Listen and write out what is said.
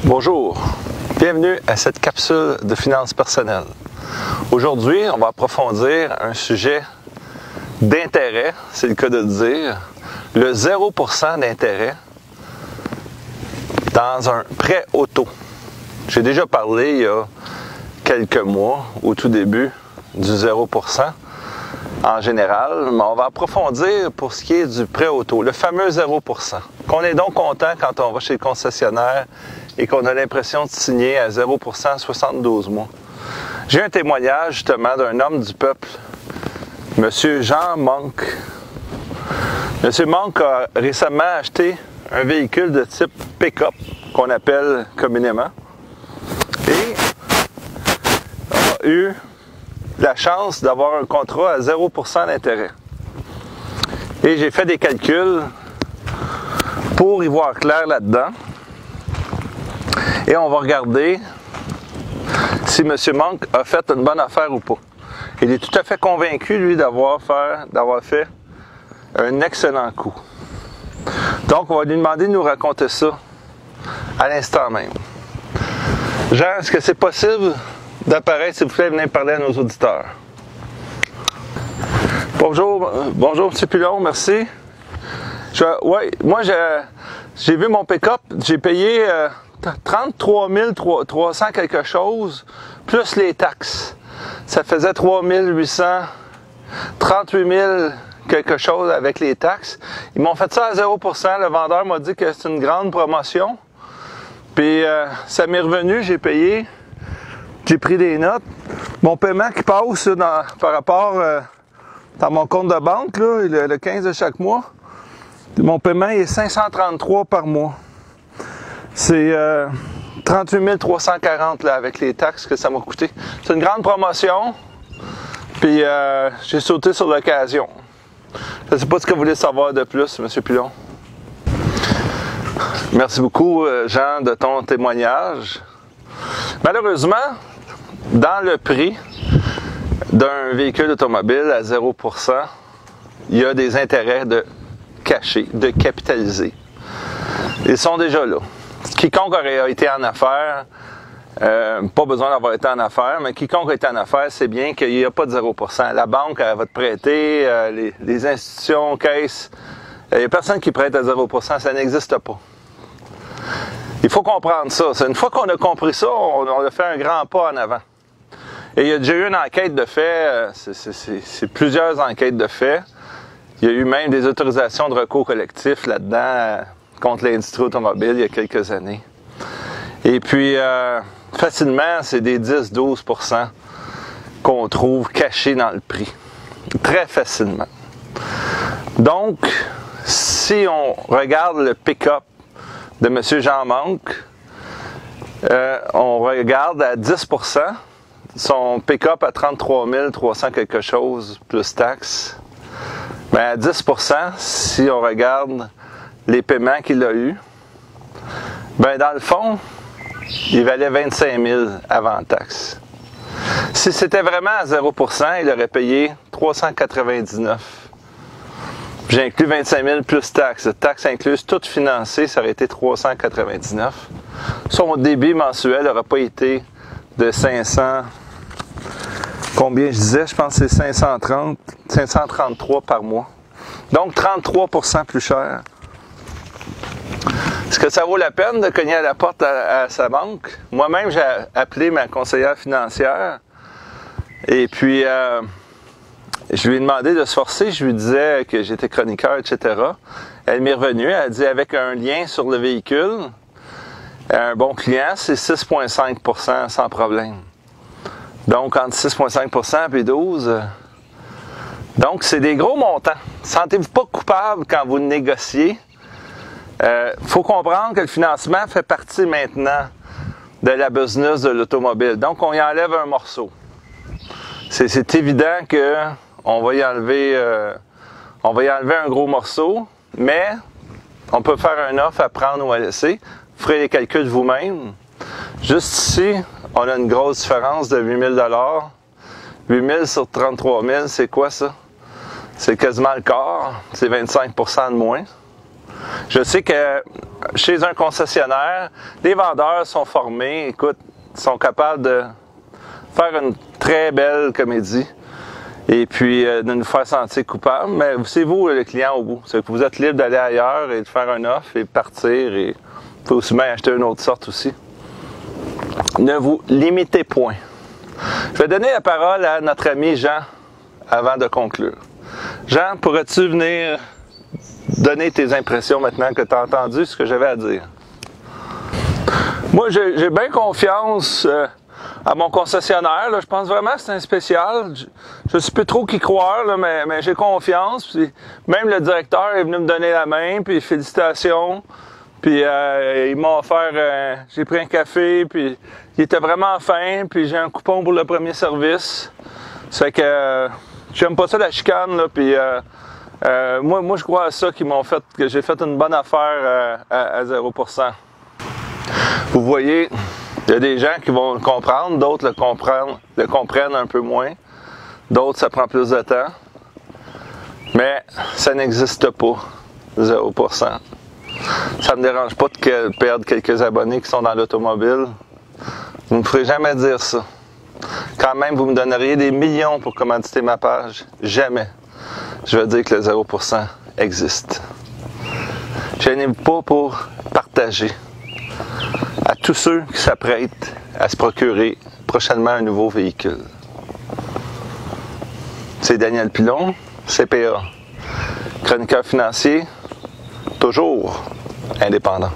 Bonjour, bienvenue à cette capsule de finances personnelles. Aujourd'hui, on va approfondir un sujet d'intérêt, c'est le cas de le dire, le 0% d'intérêt dans un prêt auto. J'ai déjà parlé il y a quelques mois, au tout début, du 0% en général, mais on va approfondir pour ce qui est du prêt auto, le fameux 0%, qu'on est donc content quand on va chez le concessionnaire et qu'on a l'impression de signer à 0% 72 mois. J'ai un témoignage justement d'un homme du peuple, M. Jean Monk. M. Monk a récemment acheté un véhicule de type pick-up, qu'on appelle communément, et a eu la chance d'avoir un contrat à 0% d'intérêt. Et j'ai fait des calculs pour y voir clair là-dedans. Et on va regarder si M. Monk a fait une bonne affaire ou pas. Il est tout à fait convaincu, lui, d'avoir fait un excellent coup. Donc, on va lui demander de nous raconter ça à l'instant même. Jean, est-ce que c'est possible d'apparaître, s'il vous plaît, venez parler à nos auditeurs? Bonjour, M. Pilon, merci. Moi, j'ai vu mon pick-up, j'ai payé 33 300 quelque chose, plus les taxes. Ça faisait 3 800, 38 000 quelque chose avec les taxes. Ils m'ont fait ça à 0%. Le vendeur m'a dit que c'est une grande promotion. Puis ça m'est revenu, j'ai payé, j'ai pris des notes. Mon paiement qui passe par rapport dans mon compte de banque, là, le 15 de chaque mois, mon paiement est 533 par mois. C'est 38 340 là, avec les taxes que ça m'a coûté. C'est une grande promotion, puis j'ai sauté sur l'occasion. Je ne sais pas ce que vous voulez savoir de plus, M. Pilon. Merci beaucoup, Jean, de ton témoignage. Malheureusement, dans le prix d'un véhicule automobile à 0%, il y a des intérêts de cacher, de capitaliser. Ils sont déjà là. Quiconque aurait été en affaires, pas besoin d'avoir été en affaires, mais quiconque a été en affaires, c'est bien qu'il n'y a pas de 0%. La banque, elle va te prêter, les institutions, caisses, il n'y a personne qui prête à 0%, ça n'existe pas. Il faut comprendre ça. Une fois qu'on a compris ça, on a fait un grand pas en avant. Et il y a déjà eu une enquête de fait, c'est plusieurs enquêtes de fait. Il y a eu même des autorisations de recours collectif là-dedans contre l'industrie automobile il y a quelques années. Et puis, facilement, c'est des 10-12% qu'on trouve cachés dans le prix. Très facilement. Donc, si on regarde le pick-up de M. Jean Monk, on regarde à 10%, son pick-up à 33 300 quelque chose, plus taxes. Mais à 10%, si on regarde les paiements qu'il a eus, ben dans le fond, il valait 25 000 avant taxe. Si c'était vraiment à 0%, il aurait payé 399. J'ai inclus 25 000 plus taxes. Taxes incluses, toutes financées, ça aurait été 399. Son débit mensuel n'aurait pas été de 500. Combien je disais? Je pense que c'est 533 par mois. Donc 33% plus cher. Est-ce que ça vaut la peine de cogner à la porte à sa banque? Moi-même, j'ai appelé ma conseillère financière et puis je lui ai demandé de se forcer. Je lui disais que j'étais chroniqueur, etc. Elle m'est revenue. Elle a dit avec un lien sur le véhicule, un bon client, c'est 6,5% sans problème. Donc, entre 6,5% et 12%. Donc, c'est des gros montants. Sentez-vous pas coupable quand vous négociez. Faut comprendre que le financement fait partie maintenant de la business de l'automobile. Donc, on y enlève un morceau. C'est évident que on va y enlever un gros morceau, mais on peut faire un offre à prendre ou à laisser. Vous ferez les calculs vous-même. Juste ici, on a une grosse différence de 8 000 $. 8 000 sur 33 000, c'est quoi ça? C'est quasiment le quart. C'est 25% de moins. Je sais que chez un concessionnaire, les vendeurs sont formés, écoute, sont capables de faire une très belle comédie et puis de nous faire sentir coupables. Mais c'est vous le client au bout. C'est que vous êtes libre d'aller ailleurs et de faire un offre et de partir et vous pouvez aussi bien acheter une autre sorte aussi. Ne vous limitez point. Je vais donner la parole à notre ami Jean avant de conclure. Jean, pourrais-tu venir donner tes impressions maintenant que tu as entendu ce que j'avais à dire? Moi, j'ai bien confiance à mon concessionnaire. Là. Je pense vraiment que c'est un spécial. Je ne sais plus trop qui croire, là, mais j'ai confiance. Puis, même le directeur est venu me donner la main, puis félicitations. Puis ils m'ont offert, j'ai pris un café, puis il était vraiment fin, puis j'ai un coupon pour le premier service. Ça fait que j'aime pas ça la chicane, là, puis moi je crois à ça qu'ils m'ont fait, que j'ai fait une bonne affaire à 0%. Vous voyez, il y a des gens qui vont le comprendre, d'autres le comprennent un peu moins, d'autres ça prend plus de temps, mais ça n'existe pas, 0%. Ça me dérange pas de perdre quelques abonnés qui sont dans l'automobile. Vous ne me ferez jamais dire ça. Quand même, vous me donneriez des millions pour commanditer ma page. Jamais. Je vais dire que le 0% existe. Gênez-vous pas pour partager à tous ceux qui s'apprêtent à se procurer prochainement un nouveau véhicule. C'est Daniel Pilon, CPA, chroniqueur financier, toujours indépendant.